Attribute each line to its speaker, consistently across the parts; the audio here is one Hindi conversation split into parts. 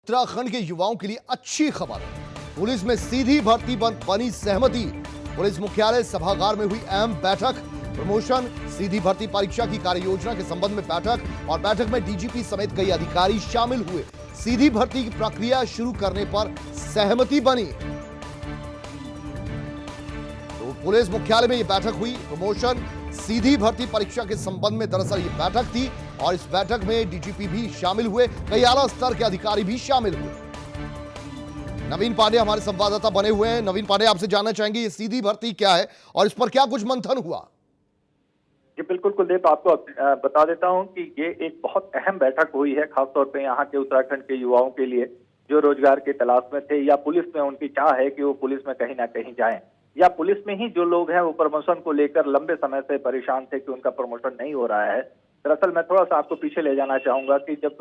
Speaker 1: उत्तराखंड के युवाओं के लिए अच्छी खबर। पुलिस में सीधी भर्ती बनी सहमति। पुलिस मुख्यालय सभागार में हुई अहम बैठक। प्रमोशन, सीधी भर्ती परीक्षा की कार्य योजना के संबंध में बैठक और बैठक में डीजीपी समेत कई अधिकारी शामिल हुए। सीधी भर्ती की प्रक्रिया शुरू करने पर सहमति बनी। तो पुलिस मुख्यालय में यह बैठक हुई। प्रमोशन, सीधी भर्ती परीक्षा के संबंध में दरअसल ये बैठक थी और इस बैठक में डीजीपी भी शामिल हुए, कई आला स्तर के अधिकारी भी शामिल हुए। नवीन पांडे हमारे संवाददाता बने हुए हैं। नवीन पांडे, आपसे जानना चाहेंगे ये सीधी भर्ती क्या है और इस पर क्या कुछ मंथन हुआ?
Speaker 2: जी बिल्कुल कुलदीप, आपको बता देता हूं कि ये एक बहुत अहम बैठक हुई है, खासतौर पे यहाँ के उत्तराखंड के युवाओं के लिए जो रोजगार की तलाश में थे या पुलिस में उनकी चाह है कि वो पुलिस में कहीं ना कहीं जाएं, या पुलिस में ही जो लोग हैं वो प्रमोशन को लेकर लंबे समय से परेशान थे कि उनका प्रमोशन नहीं हो रहा है। दरअसल मैं थोड़ा सा आपको पीछे ले जाना चाहूंगा कि जब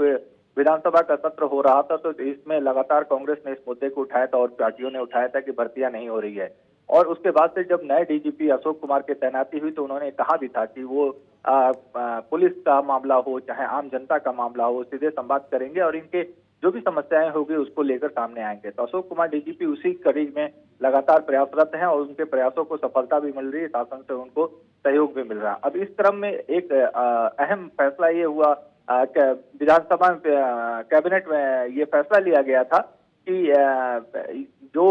Speaker 2: विधानसभा का सत्र हो रहा था तो इसमें लगातार कांग्रेस ने इस मुद्दे को उठाया था और पार्टियों ने उठाया था कि भर्तियां नहीं हो रही है। और उसके बाद से जब नए डीजीपी अशोक कुमार की तैनाती हुई तो उन्होंने कहा भी था कि वो पुलिस का मामला हो चाहे आम जनता का मामला हो, सीधे संवाद करेंगे और इनके जो भी समस्याएं होगी उसको लेकर सामने आएंगे। तो अशोक कुमार डीजीपी उसी कड़ी में लगातार प्रयासरत हैं और उनके प्रयासों को सफलता भी मिल रही है, शासन से उनको सहयोग भी मिल रहा है। अब इस क्रम में एक अहम फैसला ये हुआ, विधानसभा कैबिनेट में ये फैसला लिया गया था कि जो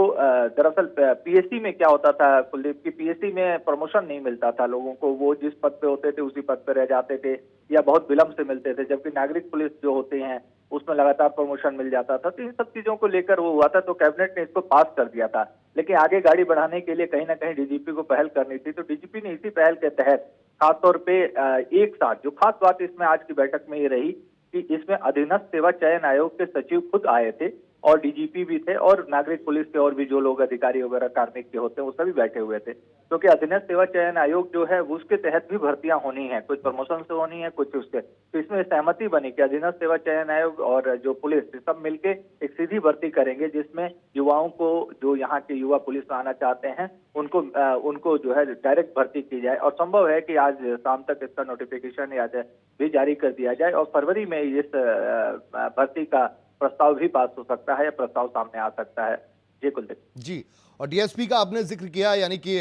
Speaker 2: दरअसल पीएससी में क्या होता था कुलदीप की, पीएससी में प्रमोशन नहीं मिलता था लोगों को, वो जिस पद पे होते थे उसी पद पे रह जाते थे या बहुत विलंब से मिलते थे, जबकि नागरिक पुलिस जो होते हैं उसमें लगातार प्रमोशन मिल जाता था। तो इन सब चीजों को लेकर वो हुआ था, तो कैबिनेट ने इसको पास कर दिया था। लेकिन आगे गाड़ी बढ़ाने के लिए कहीं ना कहीं डीजीपी को पहल करनी थी, तो डीजीपी ने इसी पहल के तहत खासतौर पे एक साथ, जो खास बात इसमें आज की बैठक में ये रही कि इसमें अधीनस्थ सेवा चयन आयोग के सचिव खुद आए थे और डीजीपी भी थे और नागरिक पुलिस के और भी जो लोग अधिकारी वगैरह कार्मिक के होते हैं वो सभी बैठे हुए थे, क्योंकि अधीनस्थ सेवा चयन आयोग जो है उसके तहत भी भर्तियां होनी है, कुछ प्रमोशन से होनी है, कुछ उसके। तो इसमें सहमति बनी कि अधीनस्थ सेवा चयन आयोग और जो पुलिस सब मिलके एक सीधी भर्ती करेंगे जिसमें युवाओं को, जो यहाँ के युवा पुलिस में आना चाहते हैं उनको जो है डायरेक्ट भर्ती की जाए। और संभव है कि आज शाम तक इसका नोटिफिकेशन या भी जारी कर दिया जाए और फरवरी में इस भर्ती का प्रस्ताव भी पास हो सकता है या प्रस्ताव सामने आ सकता है। जी कुलदीप
Speaker 1: जी, और डीएसपी का आपने जिक्र किया, यानी कि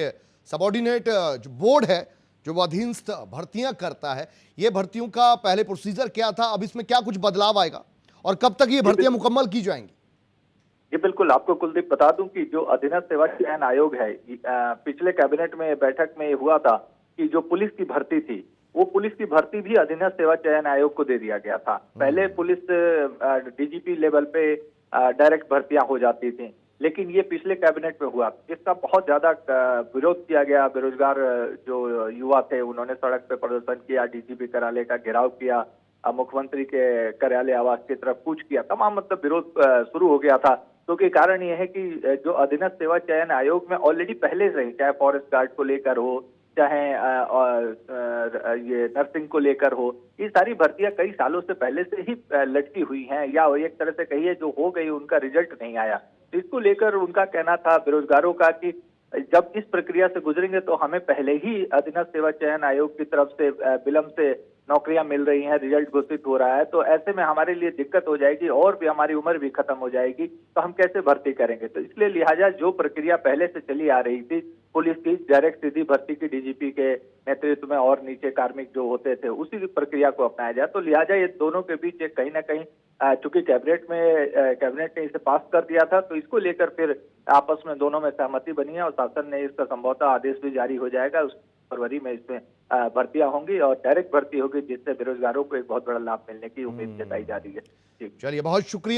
Speaker 1: सबऑर्डिनेट जो बोर्ड है जो वो अधीनस्थ भर्तियां करता है, ये भर्तियों का पहले प्रोसीजर क्या था, अब इसमें क्या कुछ बदलाव आएगा और कब तक ये भर्तियां मुकम्मल की जाएंगी?
Speaker 2: जी बिल्कुल, आपको कुलदीप बता दूं कि जो अधीनस्थ सेवा चयन आयोग है, पिछले कैबिनेट में बैठक में हुआ था कि जो पुलिस की भर्ती थी वो पुलिस की भर्ती भी अधीनस्थ सेवा चयन आयोग को दे दिया गया था। पहले पुलिस डीजीपी लेवल पे डायरेक्ट भर्तियां हो जाती थी, लेकिन ये पिछले कैबिनेट में हुआ जिसका बहुत ज्यादा विरोध किया गया। बेरोजगार जो युवा थे उन्होंने सड़क पे प्रदर्शन किया, डीजीपी कार्यालय का घेराव किया, मुख्यमंत्री के कार्यालय आवास की तरफ कूच किया, तमाम मतलब विरोध शुरू हो गया था। क्योंकि कारण यह है कि जो अधीनस्थ सेवा चयन आयोग में ऑलरेडी पहले से ही, चाहे फॉरेस्ट गार्ड को लेकर हो चाहे ये नर्सिंग को लेकर हो, ये सारी भर्तियां कई सालों से पहले से ही लटकी हुई हैं या एक तरह से कहिए जो हो गई उनका रिजल्ट नहीं आया। तो इसको लेकर उनका कहना था बेरोजगारों का कि जब इस प्रक्रिया से गुजरेंगे तो हमें पहले ही अधीनस्थ सेवा चयन आयोग की तरफ से विलंब से नौकरियां मिल रही हैं, रिजल्ट घोषित हो रहा है, तो ऐसे में हमारे लिए दिक्कत हो जाएगी और भी हमारी उम्र भी खत्म हो जाएगी, तो हम कैसे भर्ती करेंगे। तो इसलिए लिहाजा जो प्रक्रिया पहले से चली आ रही थी पुलिस की डायरेक्ट सीधी भर्ती की, डीजीपी के नेतृत्व में और नीचे कार्मिक जो होते थे उसी प्रक्रिया को अपनाया जाए। तो लिहाजा ये दोनों के बीच एक कहीं ना कहीं चूंकि कैबिनेट ने इसे पास कर दिया था, तो इसको लेकर फिर आपस में दोनों में सहमति बनी है और शासन ने इसका संभवतः आदेश भी जारी हो जाएगा। उस फरवरी में इसमें भर्तियां होंगी और डायरेक्ट भर्ती होगी जिससे बेरोजगारों को एक बहुत बड़ा लाभ मिलने की उम्मीद जताई जा रही है।
Speaker 1: चलिए, बहुत शुक्रिया।